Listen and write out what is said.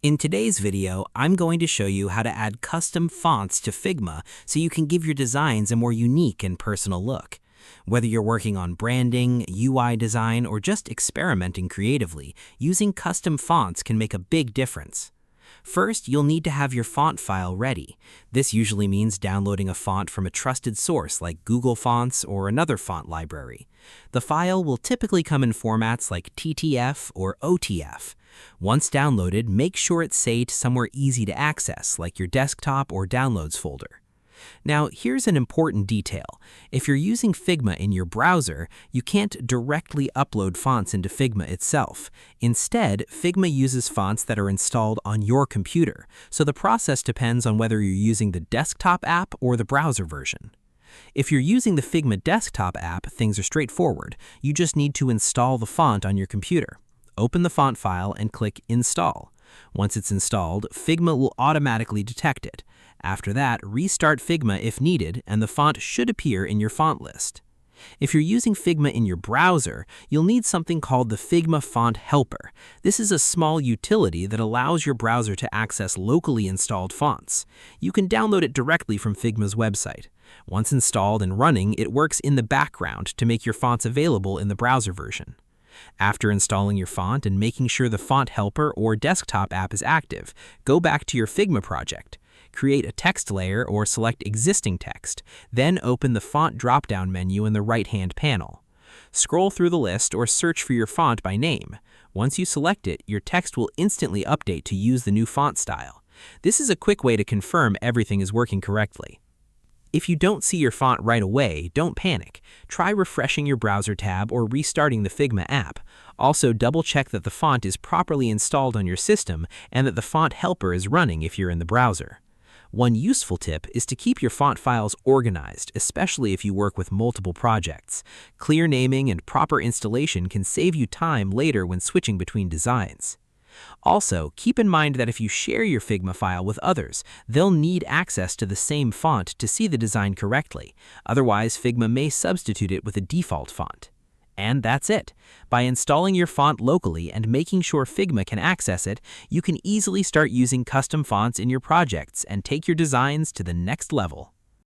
In today's video, I'm going to show you how to add custom fonts to Figma so you can give your designs a more unique and personal look. Whether you're working on branding, UI design, or just experimenting creatively, using custom fonts can make a big difference. First, you'll need to have your font file ready. This usually means downloading a font from a trusted source like Google Fonts or another font library. The file will typically come in formats like TTF or OTF. Once downloaded, make sure it's saved somewhere easy to access, like your desktop or downloads folder. Now, here's an important detail. If you're using Figma in your browser, you can't directly upload fonts into Figma itself. Instead, Figma uses fonts that are installed on your computer, so the process depends on whether you're using the desktop app or the browser version. If you're using the Figma desktop app, things are straightforward. You just need to install the font on your computer. Open the font file and click Install. Once it's installed, Figma will automatically detect it. After that, restart Figma if needed, and the font should appear in your font list. If you're using Figma in your browser, you'll need something called the Figma Font Helper. This is a small utility that allows your browser to access locally installed fonts. You can download it directly from Figma's website. Once installed and running, it works in the background to make your fonts available in the browser version. After installing your font and making sure the Font Helper or desktop app is active, go back to your Figma project. Create a text layer or select existing text, then open the font drop-down menu in the right-hand panel. Scroll through the list or search for your font by name. Once you select it, your text will instantly update to use the new font style. This is a quick way to confirm everything is working correctly. If you don't see your font right away, don't panic. Try refreshing your browser tab or restarting the Figma app. Also, double-check that the font is properly installed on your system and that the Font Helper is running if you're in the browser. One useful tip is to keep your font files organized, especially if you work with multiple projects. Clear naming and proper installation can save you time later when switching between designs. Also, keep in mind that if you share your Figma file with others, they'll need access to the same font to see the design correctly. Otherwise, Figma may substitute it with a default font. And that's it. By installing your font locally and making sure Figma can access it, you can easily start using custom fonts in your projects and take your designs to the next level.